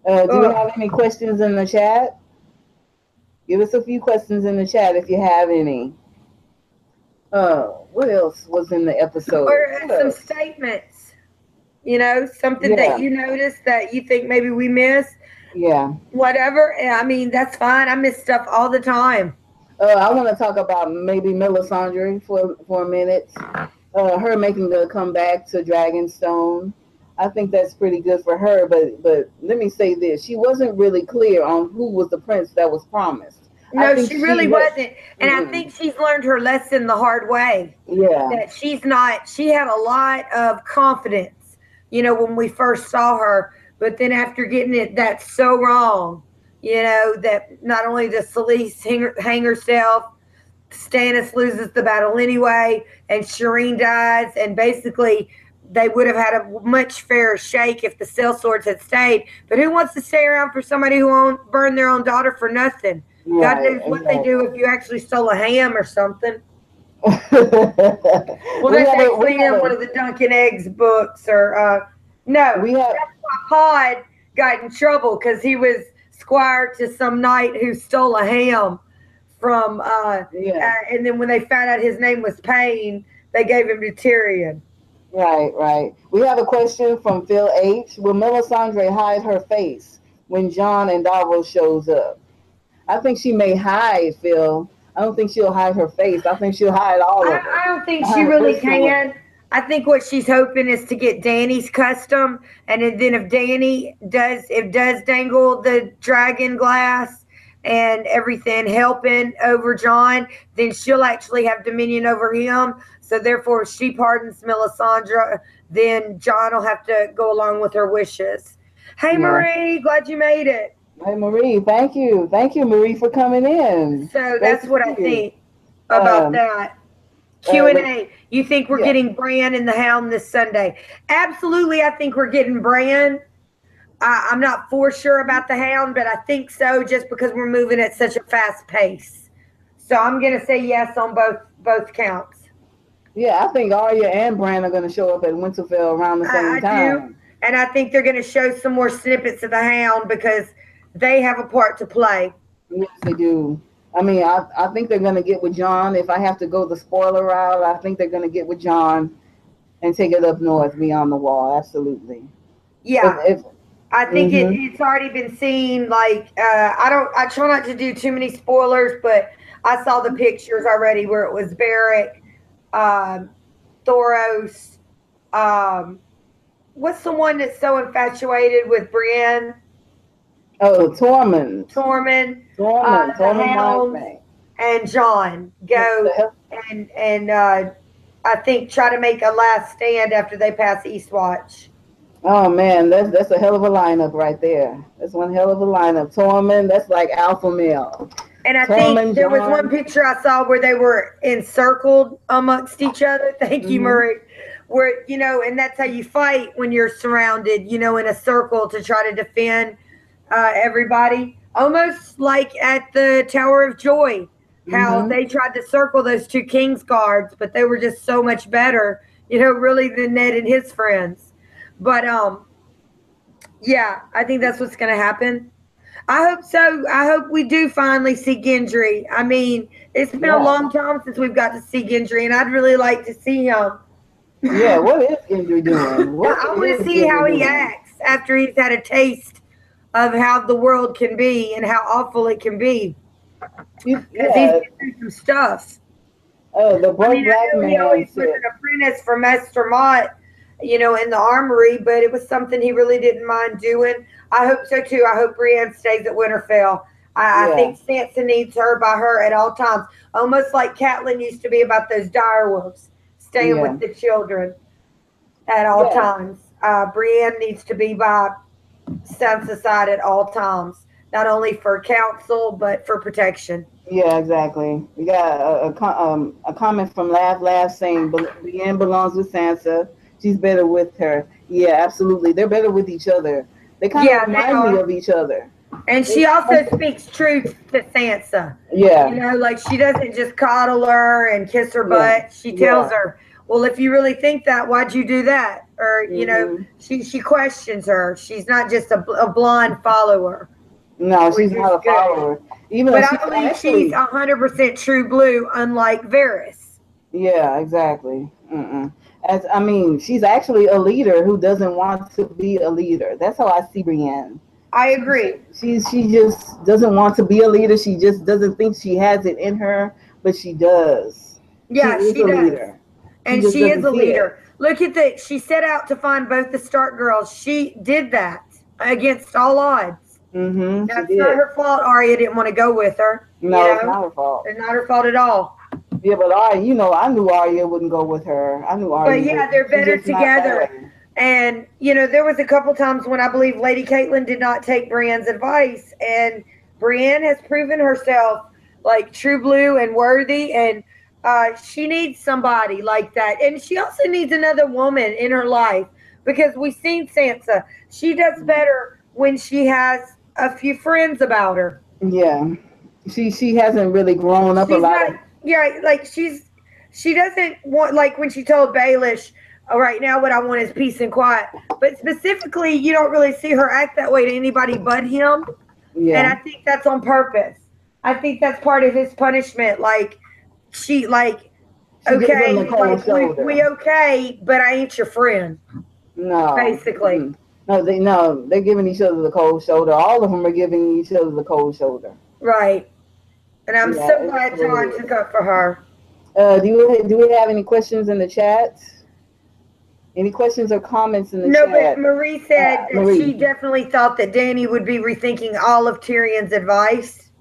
Do we Ugh. have any questions in the chat? Give us a few questions in the chat if you have any. What else was in the episode? Or What some else? statements. Something that Yeah, you noticed that you think maybe we missed. yeah. Whatever. I mean, that's fine. I miss stuff all the time. I want to talk about maybe Melisandre for a minute. Her making the comeback to Dragonstone. I think that's pretty good for her. But let me say this: she wasn't really clear on who was the prince that was promised. I No, think she really wasn't. And I mm-mm. think she's learned her lesson the hard way. Yeah, That she's not, she had a lot of confidence, when we first saw her. But then after getting it, that's so wrong, that not only does Celeste hang herself, Stannis loses the battle anyway, and Shireen dies, and basically they would have had a much fairer shake if the sellswords had stayed. But who wants to stay around for somebody who won't burn their own daughter for nothing? God right, knows what they do exactly. if you actually stole a ham or something. Well, we that's have a we actually have in one a of the Duncan Eggs books, or no, we have that's why Pod got in trouble because he was squire to some knight who stole a ham from, yeah. and then when they found out his name was Payne, they gave him to Tyrion. Right, right. We have a question from Phil H. Will Melisandre hide her face when John and Davos shows up? I think she may hide, Phil. I don't think she'll hide her face. I think she'll hide all of I it. don't think she Hide really most of it. can. I think what she's hoping is to get Danny's custom, and then if Danny does dangle the dragon glass and everything, helping over John, then she'll actually have dominion over him. So therefore, if she pardons Melisandre, then John will have to go along with her wishes. Hey Yeah. Marie, glad you made it. Hey, Marie, thank you. Thank you, Marie, for coming in. So Great that's to what see I you. think about Um, that. Q&A. You think we're Yeah. getting Bran and the Hound this Sunday? Absolutely, I think we're getting Bran. I'm not for sure about the Hound, but I think so just because we're moving at such a fast pace. So I'm going to say yes on both counts. Yeah, I think Arya and Bran are going to show up at Winterfell around the same I do. time. And I think they're going to show some more snippets of the Hound because they have a part to play. Yes, they do. I mean, I think they're going to get with John. If I have to go the spoiler route, I think they're going to get with John and take it up north beyond the wall. Absolutely. Yeah. If I think hmm it's already been seen. Like I try not to do too many spoilers, but I saw the pictures already where it was Barrick, um, Thoros. Um, what's the one that's so infatuated with Brienne? oh, Tormund, Tormund, Tormund, the Tormund Hounds, Martell. and John What the go hell? and I think try to make a last stand after they pass Eastwatch. Oh man, that's a hell of a lineup right there. That's one hell of a lineup. Tormund, that's like alpha male. And I think Tormund, there was one John. picture I saw where they were encircled amongst each other. Thank you, hmm Murray. Where, and that's how you fight when you're surrounded, in a circle to try to defend everybody. Almost like at the Tower of Joy, how hmm they tried to circle those two King's guards, but they were just so much better, really than Ned and his friends. But yeah, I think that's what's going to happen. I hope so. I hope we do finally see Gendry. I mean, it's been a Yeah, long time since we've got to see Gendry, and I'd really like to see him. yeah. What is Gendry doing? What I want to is see how Gendry he doing? acts after he's had a taste of how the world can be and how awful it can be, because he's Yeah, been through some stuff. the I broke mean, I black know he man always was said, an apprentice for Master Mott, in the armory, but it was something he really didn't mind doing. I hope so too. I hope Brienne stays at Winterfell. I yeah, think Sansa needs her by her at all times, almost like Catelyn used to be about those direwolves, staying yeah, with the children at all yeah, times. Brienne needs to be by Sansa's side at all times, not only for counsel but for protection. yeah. Exactly. We got a comment from Laugh Laugh saying Brienne belongs with Sansa. She's better with her. Yeah, absolutely. They're better with each other. They kind of Yeah, they remind me are. of each other. And They she also kind of, speaks truth to Sansa. yeah, Like she doesn't just coddle her and kiss her yeah, butt. She tells yeah. her, "Well, if you really think that, why'd you do that?" Or hmm she questions her. She's not just a blind follower, No, she's which is not a good. follower. Even though But I she's believe she's actually, 100% true blue, unlike Varys. yeah, exactly. Mm-mm. As I mean, she's actually a leader who doesn't want to be a leader. That's how I see Brienne. I She, she, agree. she just doesn't want to be a leader. She just doesn't think she has it in her, but she does. She Yeah, is she a does. leader. She And just she is doesn't a see it. leader. Look at that. She set out to find both the Stark girls. She did that against all odds. She That's not did. her fault. Arya didn't want to go with her. No, it's not her fault. It's not her fault at all. Yeah, but Arya, I knew Arya wouldn't go with her. I knew But Arya yeah, wouldn't. they're She's better just not that together. way. And there was a couple times when I believe Lady Caitlin did not take Brienne's advice, and Brienne has proven herself like true blue and worthy, and she needs somebody like that, and she also needs another woman in her life because we've seen Sansa. She does better when she has a few friends about her. Yeah, she hasn't really grown up a She's lot not, of. yeah, like she doesn't want, like when she told Baelish, "Oh, right now what I want is peace and quiet." But specifically, you don't really see her act that way to anybody but him, and Yeah, I think that's on purpose. I think that's part of his punishment. Like she, like, she gives him the okay, cold like we shoulder. okay, but I ain't your friend, No, basically. no, they're giving each other the cold shoulder. All of them are giving each other the cold shoulder. Right. And I'm Yeah, so it's glad what it John is. took up for her. Do we have any questions in the chat? Any questions or comments in the No, but chat? Marie said that she Marie. definitely thought that Danny would be rethinking all of Tyrion's advice.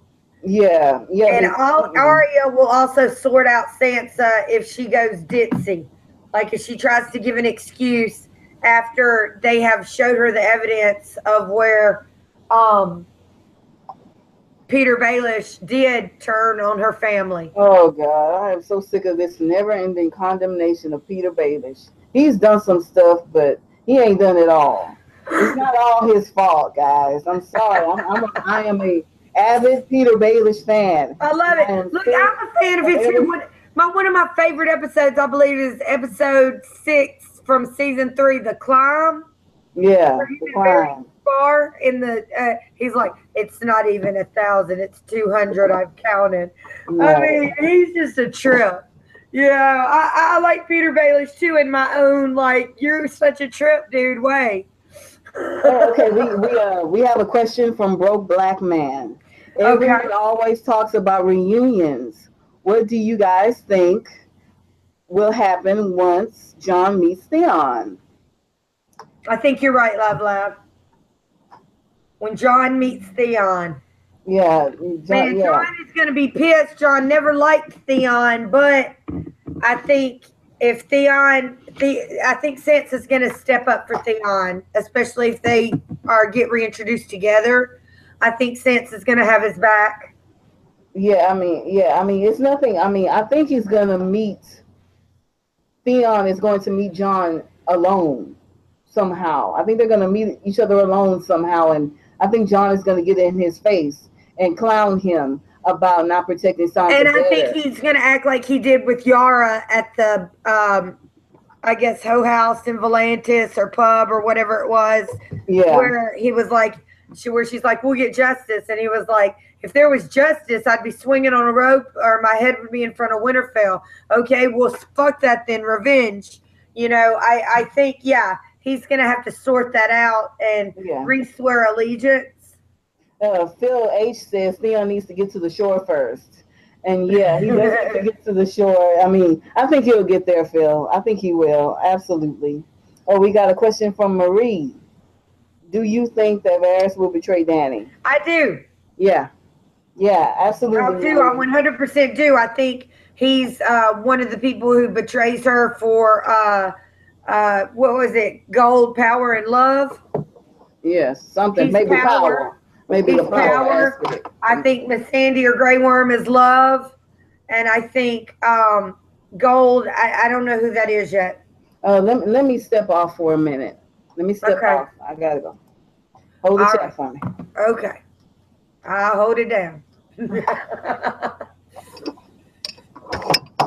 Yeah, yeah. And Arya will also sort out Sansa if she goes ditzy. Like if she tries to give an excuse after they have showed her the evidence of where um Peter Baelish did turn on her family. Oh God, I am so sick of this never-ending condemnation of Peter Baelish. He's done some stuff, but he ain't done it all. It's not all his fault, guys. I'm sorry. I am a avid Peter Baelish fan. I love I am it. Look, sick I'm a fan of of his every. too. One of my favorite episodes, I believe, is episode 6 from season 3, The Climb. Yeah, Where he's the in very crime. far in the. He's like, it's not even 1,000, it's 200. I've counted. I Right. mean, he's just a trip. Yeah, I like Peter Baelish too. In my own, like, you're such a trip, dude. Way. Oh, okay. We have a question from Broke Black Man. Okay. Everyone always talks about reunions. What do you guys think will happen once John meets Theon? I think you're right, Love. When John meets Theon. Yeah, John. Man, Yeah, John is going to be pissed. John never liked Theon, but I think if I think Sansa's going to step up for Theon, especially if they get reintroduced together. I think Sansa's going to have his back. yeah. I mean, it's nothing. I mean, I think he's gonna meet Theon is going to meet John alone somehow. I think they're gonna meet each other alone somehow, and I think John is gonna get in his face and clown him about not protecting And Sansa I think better. he's going to act like he did with Yara at the, I guess, Hoe House in Volantis or pub or whatever it was, Yeah, where he was like, where she's like, we'll get justice. And he was like, if there was justice, I'd be swinging on a rope or my head would be in front of Winterfell. Okay, well, fuck that then, revenge. I think, yeah, he's going to have to sort that out and yeah. re-swear allegiance. Phil H says Theon needs to get to the shore first. And yeah, he does need to get to the shore. I mean, I think he'll get there, Phil. I think he will. Absolutely. Oh, we got a question from Marie. Do you think that Varys will betray Dany? I do. Yeah. Yeah, I absolutely, do. I Marie. 100% do. I think he's one of the people who betrays her for what was it? Gold, power, and love. Yes, something. He's Maybe power. power. Maybe He's the power power. aspect. I think Miss Sandy or Grey Worm is love, and I think Gold. I don't know who that is yet. Let me step off for a minute. Let me step Okay. off. I gotta go. Hold the All chat right. for me. Okay. I'll hold it down.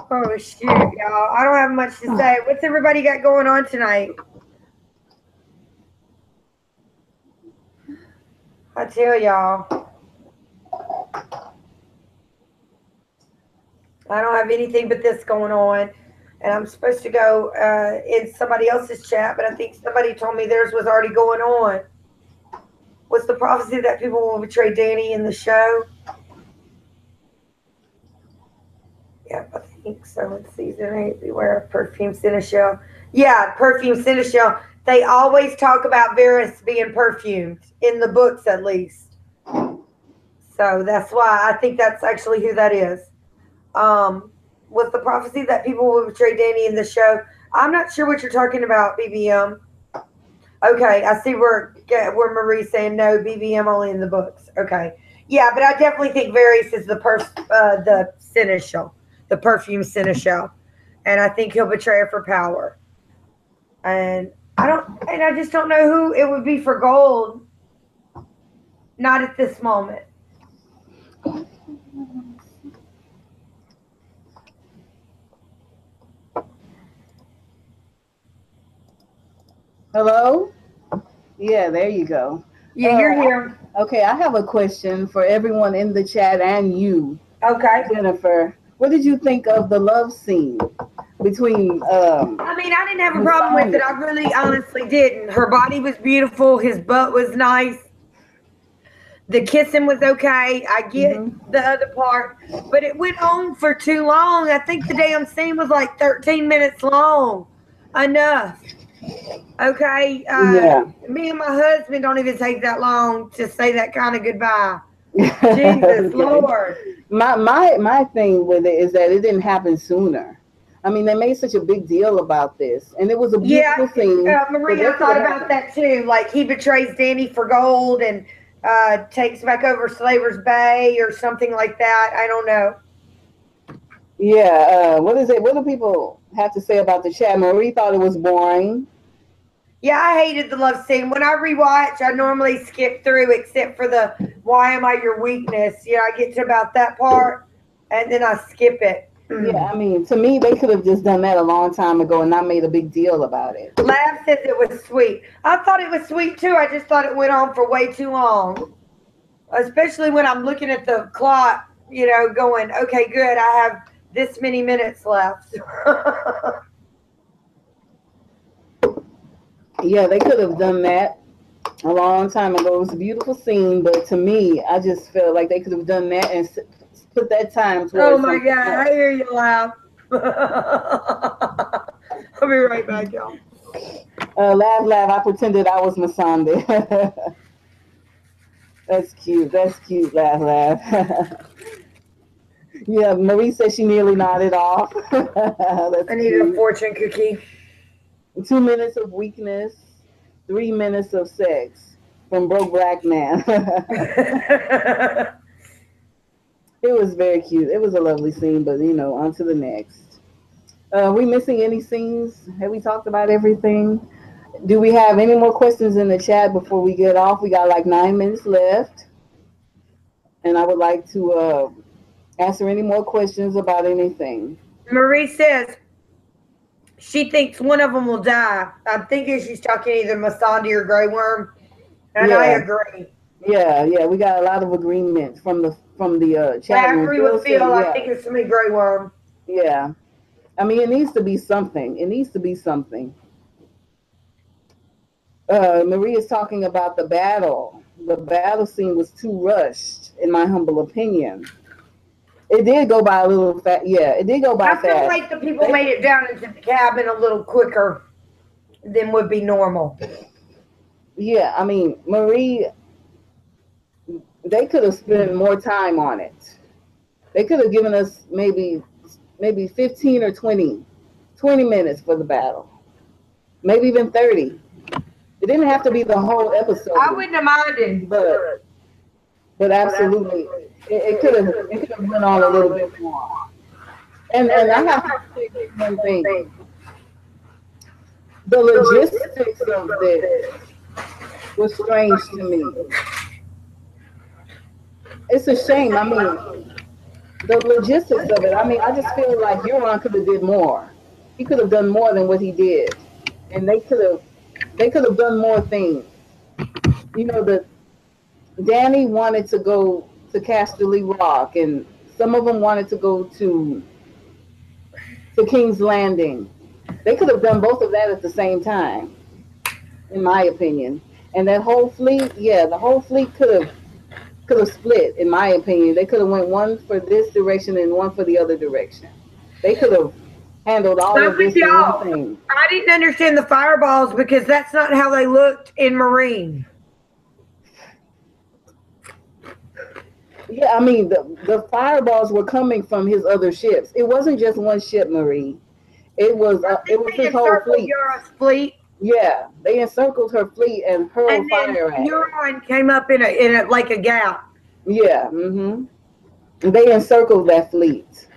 Oh shoot, y'all! I don't have much to say. What's everybody got going on tonight? I tell y'all, I don't have anything but this going on, and I'm supposed to go in somebody else's chat, but I think somebody told me theirs was already going on. What's the prophecy that people will betray Dany in the show? Yeah, I think so. In season 8, beware of perfume seneschal. Yeah, perfume seneschal. They always talk about Varys being perfumed in the books, at least. So that's why I think that's actually who that is. Was the prophecy that people will betray Dany in the show? I'm not sure what you're talking about, BBM. Okay, I see where Marie's saying no, BBM only in the books. Okay, yeah, but I definitely think Varys is the seneschal, the perfume seneschal, and I think he'll betray her for power. And I just don't know who it would be for gold. Not at this moment. Hello? Yeah, there you go. Yeah, you're here. Okay, I have a question for everyone in the chat and you, Okay. Jennifer. What did you think of the love scene between? I mean, I didn't have a problem with it. I really, honestly didn't. Her body was beautiful. His butt was nice. The kissing was okay. I get the other part, but it went on for too long. I think the damn scene was like 13 minutes long. Enough. Okay. Yeah. Me and my husband don't even take that long to say that kind of goodbye. Jesus Lord. My thing with it is that it didn't happen sooner. I mean, they made such a big deal about this, and it was a beautiful scene. Maria, I thought about that too. Like, he betrays Dany for gold, and takes back over Slaver's Bay or something like that. I don't know. Yeah, what is it? What do people have to say about the chat? Marie thought it was boring. Yeah, I hated the love scene. When I rewatch, I normally skip through except for the "Why am I your weakness?" You know, I get to about that part and then I skip it. Yeah, I mean, to me, they could have just done that a long time ago and not made a big deal about it. Laugh says it was sweet. I thought it was sweet too. I just thought it went on for way too long. Especially when I'm looking at the clock, you know, going, okay, good, I have this many minutes left. Yeah, they could have done that a long time ago. It was a beautiful scene, but to me, I just felt like they could have done that and put that time Oh towards my something God, I else. hear you laugh. I'll be right back, y'all. Laugh, laugh. I pretended I was Masande. That's cute. That's cute. Laugh, laugh. Yeah, Marie said she nearly nodded off. That's I needed a cute. fortune cookie. 2 minutes of weakness, 3 minutes of sex from broke black man. It was very cute. It was a lovely scene, but on to the next. Are we missing any scenes? Have we talked about everything? Do we have any more questions in the chat before we get off? We got like 9 minutes left, and I would like to answer any more questions about anything. Marie says she thinks one of them will die. I'm thinking she's talking either Masandi or Grey Worm, and I Yeah, agree. yeah. We got a lot of agreement from the chat I room. agree Phil with said, Phil. I yeah, think it's gonna be Grey Worm. yeah. I mean, it needs to be something. It needs to be something. Marie is talking about the battle. The battle scene was too rushed, in my humble opinion. It did go by a little fast. Yeah, it did go by I feel fast. like the people made it down into the cabin a little quicker than would be normal. Yeah, I mean, Marie, they could have spent more time on it. They could have given us maybe 15 or 20 minutes for the battle. Maybe even 30. It didn't have to be the whole I episode, wouldn't have minded. but absolutely, it could have went on a little bit more. And I have to say one thing: the logistics of this was strange to me. It's a shame. I mean, the logistics of it. I mean, I just feel like Euron could have did more. He could have done more than what he did, and they could have done more things. The Danny wanted to go to Casterly Rock, and some of them wanted to go to King's Landing. They could have done both of that at the same time, in my opinion. And that whole fleet, yeah, the whole fleet could have split, in my opinion. They could have went one for this direction and one for the other direction. They could have handled all I'm of with this in one y'all. thing. I didn't understand the fireballs because that's not how they looked in Marine. Yeah, I mean the fireballs were coming from his other ships. It wasn't just one ship, Marie. It was I it think was they his whole encircled fleet. Euron's fleet, Yeah, they encircled her fleet and hurled and then fire at it. Euron came up in a like a gap. Yeah, they encircled that fleet.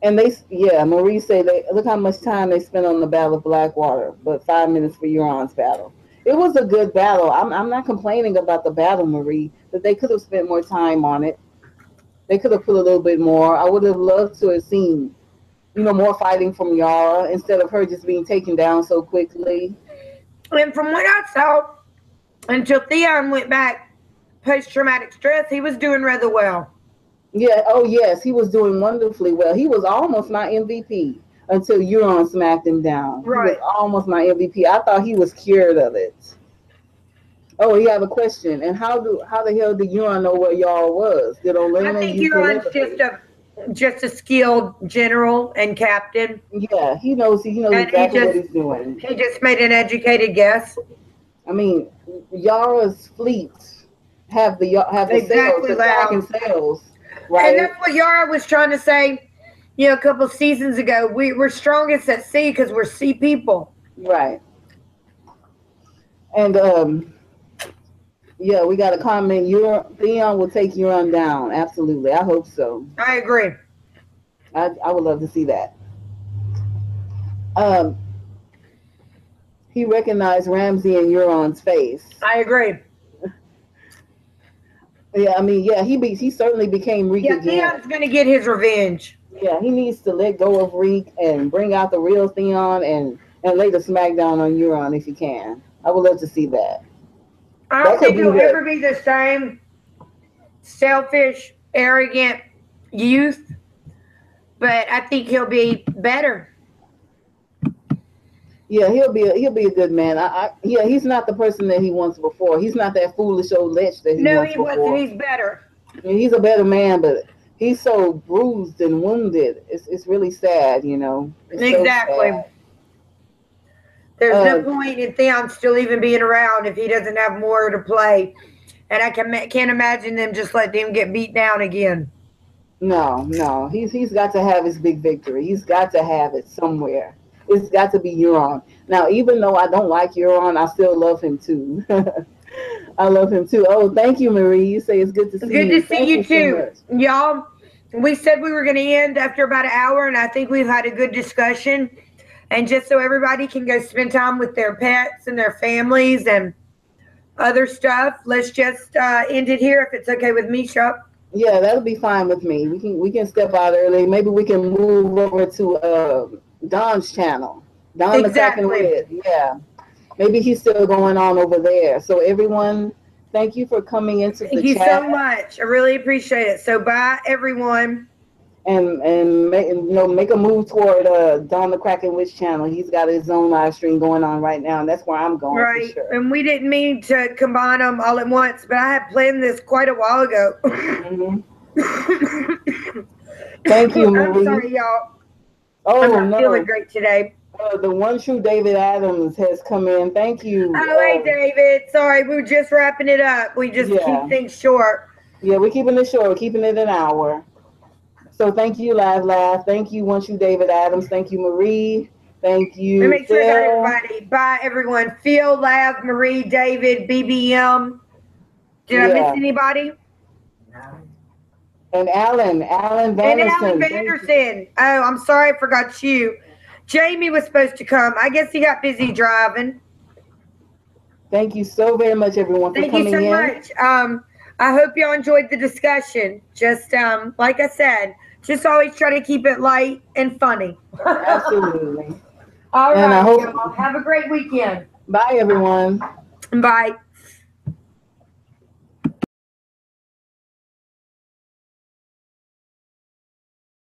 And yeah, Marie said they look how much time they spent on the Battle of Blackwater, but 5 minutes for Euron's battle. It was a good battle. I'm not complaining about the battle, Marie, but they could have spent more time on it. They could have put a little bit more. I would have loved to have seen, more fighting from Yara instead of her just being taken down so quickly. And from what I saw, until Theon went back post-traumatic stress, he was doing rather well. Yeah. Oh, yes, he was doing wonderfully well. He was almost my MVP until Euron smacked him down. He was Right. almost my MVP. I thought he was cured of it. Oh, you have a question. And how the hell did Euron know where y'all was? Did I Olenna think use Euron's telepathy? just a skilled general and captain, Yeah, he knows. He knows and he exactly what just he's doing. he just made an educated guess. I mean, Yara's fleet have the sails, Exactly, the dragon loud. sails, And right? that's what Yara was trying to say, a couple seasons ago. We're strongest at sea because we're sea people. Right. And Yeah, we got a comment. Theon will take Euron down. Absolutely. I hope so. I agree. I would love to see that. Um, he recognized Ramsay in Euron's face. I agree. Yeah, I mean, yeah, he certainly became Reek Yeah, again. Theon's going to get his revenge. Yeah, he needs to let go of Reek and bring out the real Theon and lay the smackdown on Euron if he can. I would love to see that. I That don't could think be he'll the ever be the same selfish, arrogant youth, but I think he'll be better. yeah, he'll be a good man. Yeah, he's not the person that he was before. He's not that foolish old lech that he No, was he wasn't. before. He's better. I mean, he's a better man, but he's so bruised and wounded. It's really sad, you know. It's so Exactly. sad. There's no Uh, point in Theon still even being around if he doesn't have more to play. And I can't imagine them just letting him get beat down again. no, he's got to have his big victory. He's got to have it somewhere. It's got to be Euron. Now, even though I don't like Euron, I still love him too. I love him too. Oh, thank you, Marie. You say it's good to see Good you. to see Thank you you so too, much. y'all. We said we were going to end after about an hour, and I think we've had a good discussion. And just so everybody can go spend time with their pets and their families and other stuff, let's just end it here if it's okay with Misha. Yeah, that'll be fine with me. We can step out early. Maybe we can move over to Don's channel, Don the Cracking Exactly. Red. Yeah, maybe he's still going on over there. So everyone, thank you for coming into Thank the you so chat much. I really appreciate it. So bye, everyone. and make a move toward Don the Cracking Witch channel. He's got his own live stream going on right now, and that's where I'm going for Right. sure. And we didn't mean to combine them all at once, but I had planned this quite a while ago. hmm Thank you, I'm Marie. sorry, y'all. I'm Oh not feeling no, great today. the one true David Adams has come in. Thank you. Oh, hey, David. Sorry, we were just wrapping it up. We just keep Yeah. things short. Yeah, we're keeping it short. We're keeping it an hour. So thank you, Laugh. Thank you, One True David Adams. Thank you, Marie. Thank Let me you, make sure I got Phil. everybody. Bye, everyone. Phil, Lav, Marie, David, BBM. Did I miss Yeah. anybody? And Alan And Alan Vanderson. Thank you. Vanderson. Oh, I'm sorry, I forgot you. Jamie was supposed to come. I guess he got busy driving. Thank you so very much, everyone, for Thank you coming so in. much. I hope y'all enjoyed the discussion. Just like I said, just always try to keep it light and funny. Absolutely. All And I right, hope. y'all. Have a great weekend. Bye, everyone. Bye.